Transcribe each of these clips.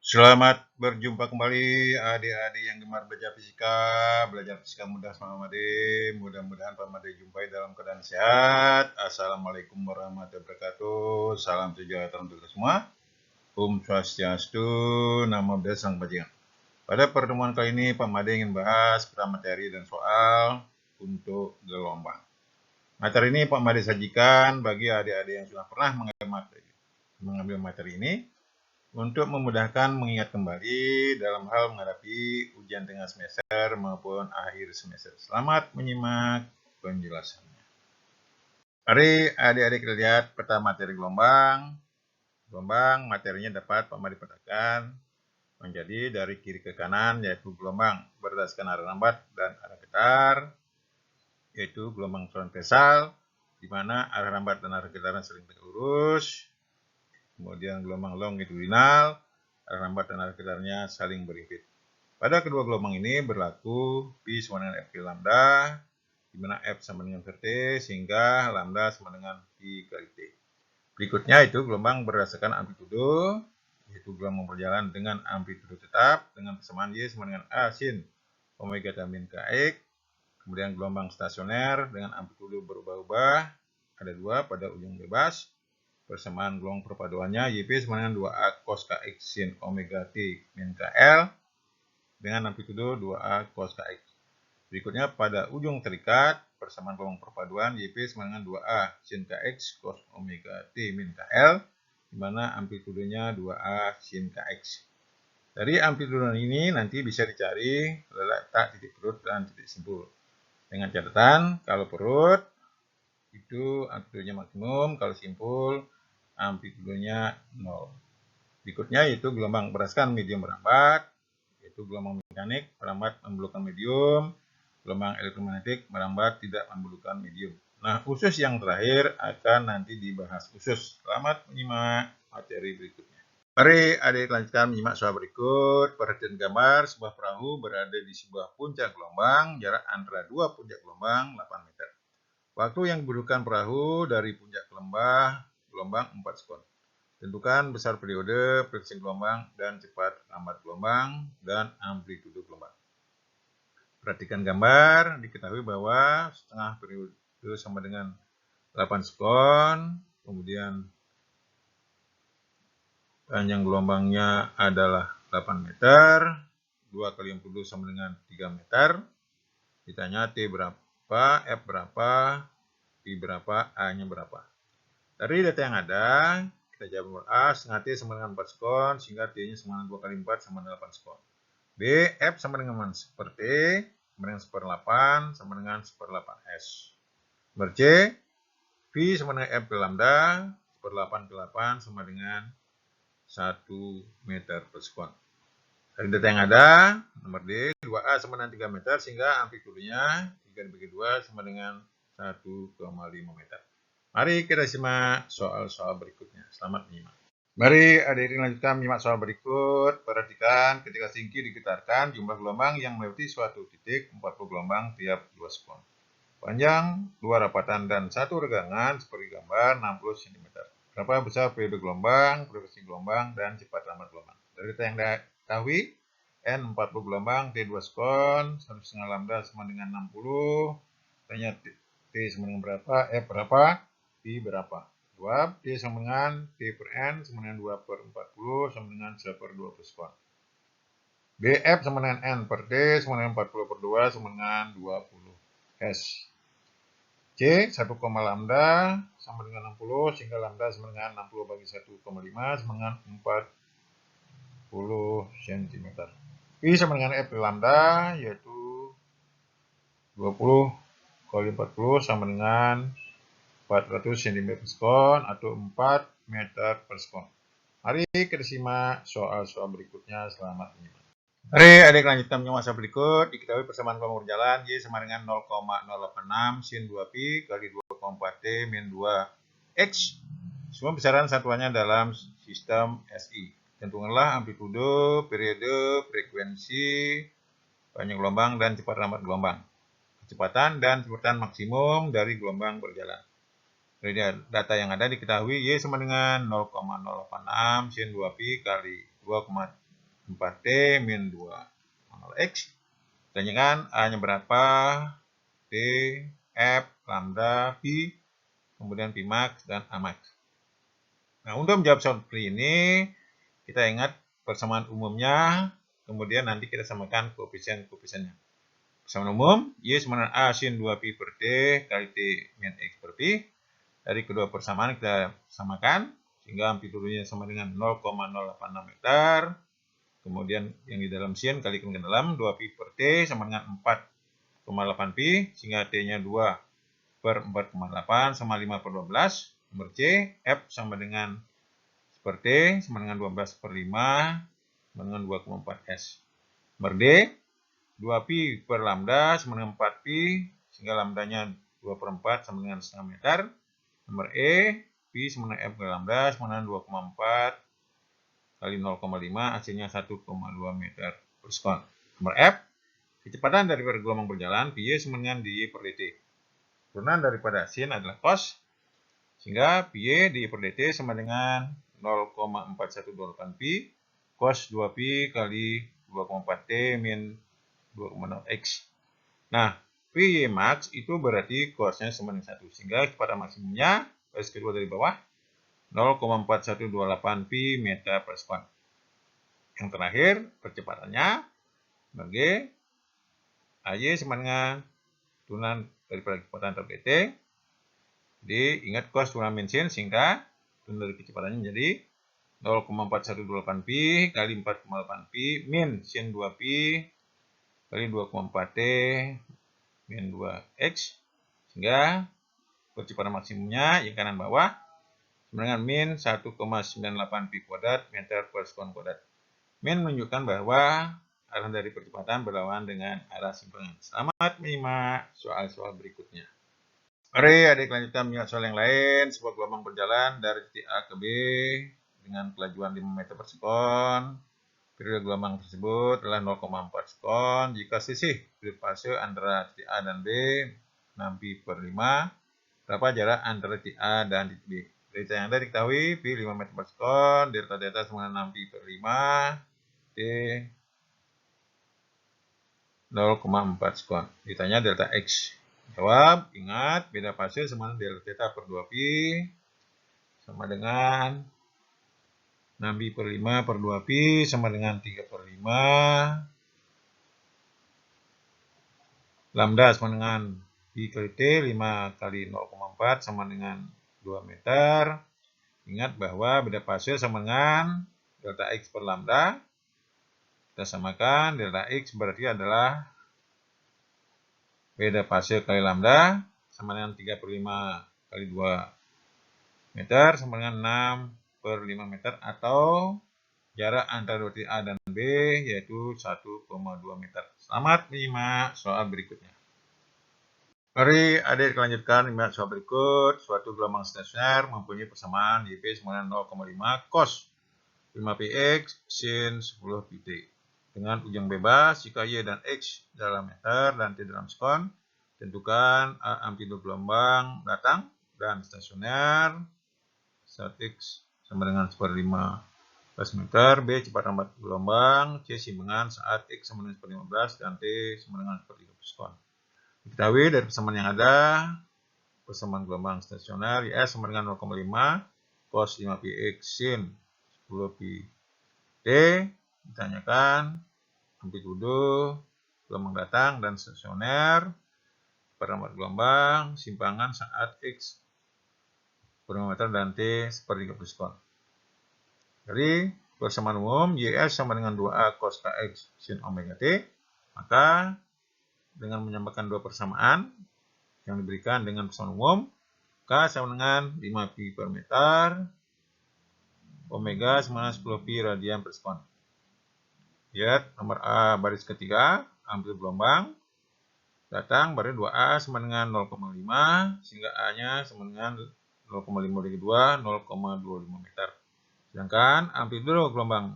Selamat berjumpa kembali adik-adik yang gemar belajar fisika mudah sama Made. Mudah-mudahan Pak Made jumpai dalam keadaan sehat. Assalamualaikum warahmatullahi wabarakatuh. Salam sejahtera untuk kita semua. Om Swastiastu, Namo Buddhaya Sang Bajingan. Pada pertemuan kali ini Pak Made ingin bahas materi dan soal untuk gelombang. Materi ini Pak Made sajikan bagi adik-adik yang sudah pernah mengambil materi ini untuk memudahkan mengingat kembali dalam hal menghadapi ujian tengah semester maupun akhir semester. Selamat menyimak penjelasannya. Mari adik-adik kita lihat peta materi gelombang. Gelombang materinya dapat Pak Made petakan menjadi dari kiri ke kanan, yaitu gelombang berdasarkan arah lambat dan arah getar, yaitu gelombang transversal, di mana arah lambat dan arah getaran saling tegak lurus. Kemudian gelombang longitudinal, arah lambat dan arah getarnya saling berimpit. Pada kedua gelombang ini berlaku P sama dengan F lambda, di mana F sama dengan T, sehingga lambda sama dengan P kali T. Berikutnya itu gelombang berdasarkan amplitudo, yaitu gelombang berjalan dengan amplitudo tetap, dengan persamaan Y sama dengan A sin omega min kx. Kemudian gelombang stasioner dengan amplitudo berubah-ubah, ada dua pada ujung bebas. Persamaan gelombang perpaduannya YP sama dengan 2A cos KX sin omega T min KL dengan amplitudo 2A cos KX. Berikutnya pada ujung terikat, persamaan gelombang perpaduan YP sama dengan 2A sin KX cos omega T min KL, di mana amplitudenya 2A sin KX. Dari amplitudo ini nanti bisa dicari letak titik perut dan titik simpul. Dengan catatan, kalau perut itu amplitudenya maksimum, kalau simpul amplitudonya 0. Berikutnya yaitu gelombang berdasarkan medium merambat, yaitu gelombang mekanik merambat membelokkan medium, gelombang elektromagnetik merambat tidak membelokkan medium. Nah, khusus yang terakhir akan nanti dibahas khusus. Selamat menyimak materi berikutnya. Mari adik lanjutkan menyimak soal berikut. Perhatian gambar, sebuah perahu berada di sebuah puncak gelombang, jarak antara dua puncak gelombang 8 meter. Waktu yang dibutuhkan perahu dari puncak ke lembah gelombang 4 sekon. Tentukan besar periode, frekuensi gelombang, dan cepat lambat gelombang, dan amplitudo gelombang. Perhatikan gambar, diketahui bahwa setengah periode sama dengan 8 sekon, kemudian panjang gelombangnya adalah 8 meter, 2 kali amplitudo sama dengan 3 meter. Ditanya T berapa, F berapa, I berapa, A-nya berapa. Dari data yang ada, kita jawab nomor A, setengah T sama dengan 4 sekon, sehingga T-nya sama dengan 2 kali 4 sama dengan 8 sekon. B, F sama dengan seper T, sama dengan seper 8, sama dengan seper 8S. Nomor C, V sama dengan F ke lambda, seper 8 ke 8 sama dengan 1 meter per sekon. Dari data yang ada, nomor D, 2A sama dengan 3 meter, sehingga amplitudenya 3 dibagi 2 sama dengan 1,5 meter. Mari kita simak soal-soal berikutnya. Selamat menyimak. Mari adik-adik lanjutkan menyimak soal berikut. Perhatikan ketika singki digetarkan, jumlah gelombang yang melewati suatu titik 40 gelombang tiap 2 sekon. Panjang 2 rapatan dan 1 regangan seperti gambar 60 cm. Berapa besar periode gelombang, frekuensi gelombang, dan cepat lambat gelombang. Dari data yang diketahui, N 40 gelombang, T 2 sekon, 1,5 lambda sama dengan 60. Tanya T sama dengan berapa, F berapa, P berapa. Jawab, T sama dengan T per N sama dengan 2 per 40 sama dengan 1 per 2 per sekon. BF sama dengan N per T sama dengan 40 per 2 sama dengan 20 S. C, 1, lambda sama dengan 60, sehingga lambda sama dengan 60 bagi 1,5 sama dengan 40 cm. P sama dengan F lambda, yaitu 20 kali 40 sama dengan 400 cm per sekon atau 4 meter per sekon. Mari kita simak soal-soal berikutnya. Selamat menyimak. Mari adik lanjutkan menyimak soal berikut. Diketahui persamaan gelombang berjalan Y sama dengan 0,086 sin 2pi kali 2,4 T min 2X. Semua besaran satuannya dalam sistem SI. Tentukanlah amplitudo, periode, frekuensi, panjang gelombang, dan cepat lambat gelombang. Kecepatan dan kecepatan maksimum dari gelombang berjalan. Dari data yang ada diketahui Y sama dengan 0,086 sin 2pi kali 2,4 4T min 2 X. Tanyakan A-nya berapa, T, F, lambda, Pi, kemudian Pi max, dan A max. Nah, untuk menjawab soal seperti ini, kita ingat persamaan umumnya, kemudian nanti kita samakan koefisien-koefisiennya. Persamaan umum, Y sama dengan A sin 2Pi per T kali T min X per Pi. Dari kedua persamaan kita samakan, sehingga amplitudenya sama dengan 0,086 meter. Kemudian yang di dalam sin kalikan ke dalam 2Pi per T sama dengan 4,8 Pi, sehingga T-nya 2 per 4,8 sama 5 per 12. Nomor C, F sama dengan per T sama dengan 12 per 5 sama dengan 2,4 S. Nomor D, 2Pi per lambda sama dengan 4 Pi, sehingga lambdanya 2 per 4 sama dengan setengah meter. Nomor E, Pi sama dengan F per lambda sama dengan 2,4 kali 0,5, hasilnya 1,2 meter per sekon. Nomor F, kecepatan daripada gelombang berjalan Pi sama dengan dy per dt. Turunan daripada sin adalah cos, sehingga Pi dy per dt sama dengan 0,4128 Pi cos 2Pi kali 2,4 T min 2,0 X. Nah, Pi max itu berarti cosnya sama dengan 1, sehingga kecepatan maksimumnya, garis kedua dari bawah, 0,4128 Pi meter per sekon. Yang terakhir, percepatannya sebagai AY sama dengan turunan daripada kecepatan terhadap dt. Jadi ingat cos turunan min sin, sehingga turunan dari kecepatannya menjadi 0,4128 Pi kali 4,8 Pi min sin 2 Pi kali 2,4 T min 2X, sehingga percepatan maksimumnya yang kanan bawah sama dengan min 1,98 Pi kuadrat meter per sekon kuadrat. Min menunjukkan bahwa arah dari percepatan berlawanan dengan arah simpangan. Selamat menyimak soal-soal berikutnya. Mari adik lanjutkan menyimak soal yang lain. Sebuah gelombang berjalan dari titik A ke B dengan kelajuan 5 meter per sekon. Periode gelombang tersebut adalah 0,4 sekon. Jika selisih periode fase antara titik A dan B 6 Pi per 5, berapa jarak antara titik A dan titik B? Dari yang ada diketahui Pi 5 meter per sekon, delta sama dengan 6 Pi per 5, T 0,4 sekon. Ditanya delta X. Jawab, ingat beda fase sama delta theta per 2 Pi sama dengan 6 Pi per 5 per 2 Pi sama dengan 3 per 5. Lambda sama dengan Pi kali T, 5 kali 0,4 sama dengan 2 meter. Ingat bahwa beda fase sama dengan delta X per lambda. Kita samakan, delta X berarti adalah beda fase kali lambda sama dengan 3 per 5 kali 2 meter sama dengan 6 per 5 meter, atau jarak antara titik A dan B yaitu 1,2 meter. Selamat menyimak soal berikutnya. Mari adik lanjutkan menyimak soal berikut. Suatu gelombang stasioner mempunyai persamaan YP sama dengan 0,5 cos 5px sin 10 pt. Dengan ujung bebas, jika Y dan X dalam meter dan T dalam sekon, tentukan A amplitude gelombang datang dan stasioner saat X sama dengan 1/5 meter, B kecepatan gelombang, C simpangan saat X sama dengan 1/15 dan T sama dengan 1/30 sekon. Diketahui dari persamaan yang ada, persamaan gelombang stasioner YS sama dengan 0,5 cos 5px sin 10 pi T. Ditanyakan amplitude gelombang datang dan stasioner, kecepatan gelombang, simpangan saat X per meter dan T 1/30 sekon. Jadi persamaan umum YS sama dengan 2A cos KX sin omega T, maka dengan menyamakan dua persamaan yang diberikan dengan persamaan umum, K sama dengan 5 pi per meter, omega sama dengan 10 pi radian per sekon. Lihat nomor A baris ketiga, amplitude gelombang datang berarti 2A sama dengan 0,5, sehingga A-nya sama dengan 0,5 bagi 2, 0,25 meter. Sedangkan amplitude gelombang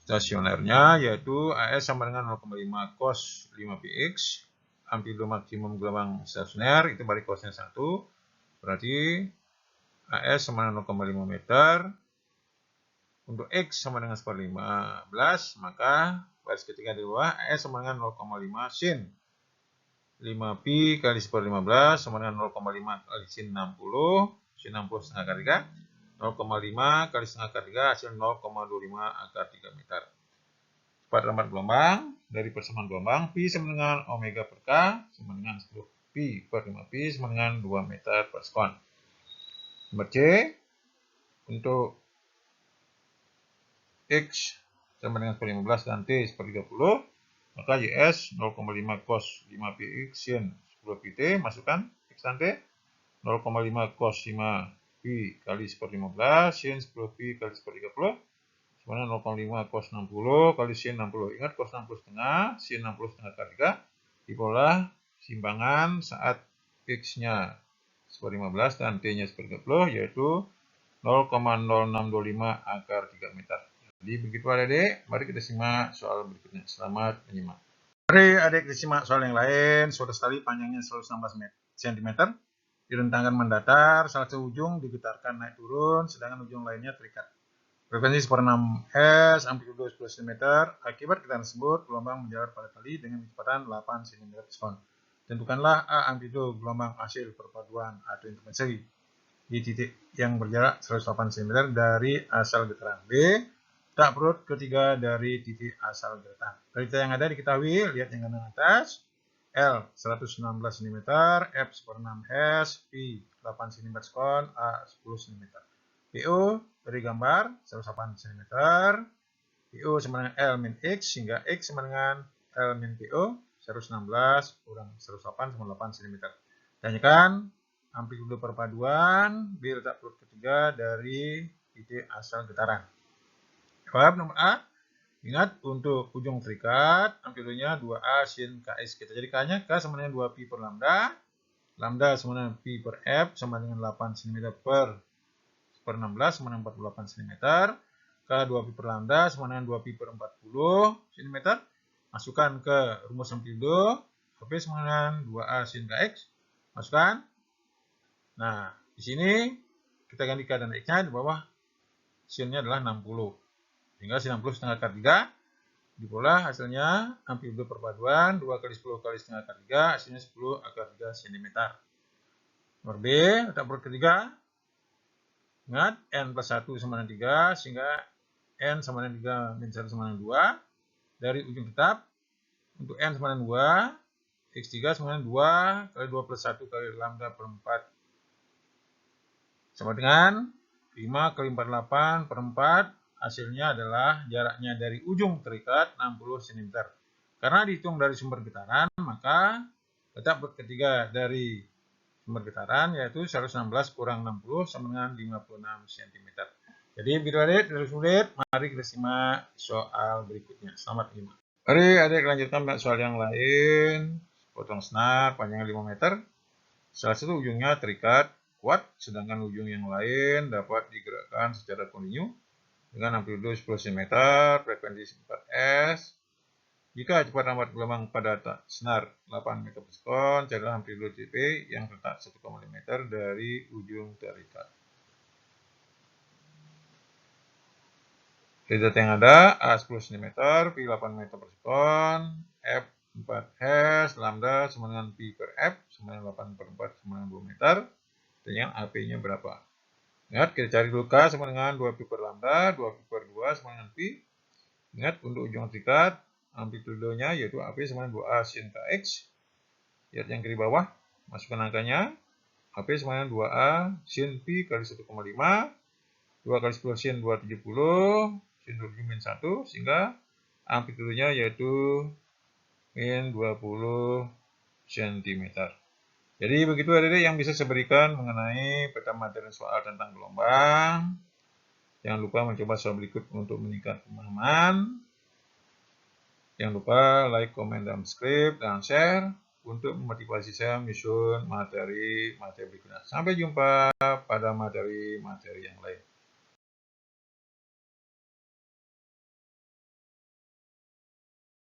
stasionernya yaitu AS sama dengan 0,5 cos 5px. Amplitude maksimum gelombang stasioner itu balik cosnya 1, berarti AS sama dengan 0,5 meter. Untuk X sama dengan 1/15, maka baris ketiga di bawah AS sama dengan 0,5 sin 5pi kali 1/15 sama dengan 0,5 kali sin 60. Sin 60 setengah akar 3. 0,5 kali setengah akar 3 hasil 0,25 akar 3 meter. Cepat lambat gelombang dari persamaan gelombang pi sama dengan omega per K sama dengan 10 pi per 5pi sama dengan 2 meter per sekon. Nomor C, untuk X sama dengan 1/15 dan T 1/30, maka YS 0,5 cos 5pi X sin 10 pi T, masukkan X dan T. 0,5 cos 5pi kali 1/15 sin 10 pi kali 1/30 sama dengan 0,5 cos 60 kali sin 60. Ingat cos 60 setengah, sin 60 setengah akar 3 dipola simbangan saat X-nya 1/15 dan T-nya 1/30, yaitu 0,0625 akar 3 meter. Jadi begitu adik-adik, mari kita simak soal berikutnya. Selamat menyimak. Mari adik disimak soal yang lain. Suatu tali panjangnya 116 cm direntangkan mendatar, salah satu ujung digetarkan naik turun, sedangkan ujung lainnya terikat. Frekuensi 1/6 Hz, amplitudo 10 cm. Akibat getaran tersebut, gelombang menjalar pada tali dengan kecepatan 8 cm per sekon. Tentukanlah A amplitudo gelombang hasil perpaduan atau intervensi di titik yang berjarak 108 cm dari asal getaran. B, tak perut ketiga dari titik asal getaran. Dari data yang ada diketahui, lihat yang kanan atas. L 116 cm, F 1/6 Hz, P 8 cm per sekon, A 10 cm. PO dari gambar 108 cm. PO sama dengan L min X sehingga X sama dengan L min PO 116 kurang 108 sama 8 cm. Tanyakan amplitudo perpaduan B letak perut ketiga dari titik asal getaran. Jawab nomor A. Ingat untuk ujung terikat amplitudonya 2A sin KS. Kita jadikannya K sama dengan 2pi per lambda. Lambda sama dengan pi per F sama dengan 8 cm per 16 sama dengan 48 cm. K 2pi per lambda sama dengan 2pi per 40 cm. Masukkan ke rumus amplitudo. HP sama dengan 2A sin KX. Masukkan. Nah, di sini kita ganti K dan X-nya, di bawah sinnya adalah 60. Sehingga sin 60 setengah akar 3 dipola hasilnya amplitudo perpaduan 2 kali 10 kali setengah akar 3 hasilnya 10 akar 3 cm. Nomor B, letak perut ketiga. Ingat N plus 1 sama dengan 3 sehingga N sama dengan 3 min 1 sama dengan 2 dari ujung tetap. Untuk N sama dengan 2, X3 sama dengan 2 kali 2 plus 1 kali lambda per 4 sama dengan 5 kali 48 per 4. Hasilnya adalah jaraknya dari ujung terikat 60 cm. Karena dihitung dari sumber getaran, maka letak perut ketiga dari sumber getaran yaitu 116 kurang 60 sama dengan 56 cm. Jadi begitu adik, tidak sulit. Mari kita simak soal berikutnya. Selamat menyimak. Mari adik lanjutkan soal yang lain. Potong senar panjangnya 5 meter. Salah satu ujungnya terikat kuat, sedangkan ujung yang lain dapat digerakkan secara kontinu dengan amplitudo 10 cm, frekuensi 4S. Jika cepat lambat gelombang pada senar 8 meter per sekon, carilah amplitudo CP yang terletak 1,5 meter dari ujung terikat. Dari data yang ada, A 10 cm, Pi 8 meter per sekon, F 4 Hz, lambda sama dengan Pi per F, sama dengan 8 per 4 sama dengan 2 meter. Dan AP-nya berapa? Ingat, kita cari dulu K sama dengan 2pi per lambda, 2pi per 2 sama dengan pi. Ingat, untuk ujung terikat, amplitudonya yaitu AP sama dengan 2A sin KX. Lihat yang kiri bawah, masukkan angkanya. AP sama dengan 2A sin pi kali 1,5. 2 kali 10 sin 270, sin 27 min 1, sehingga amplitudonya yaitu min 20 cm. Jadi begitu adik-adik yang bisa saya berikan mengenai peta materi soal tentang gelombang. Jangan lupa mencoba soal berikut untuk meningkatkan pemahaman. Jangan lupa like, komen, dan subscribe, dan share untuk memotivasi saya menyusun materi berikutnya. Sampai jumpa pada materi-materi yang lain.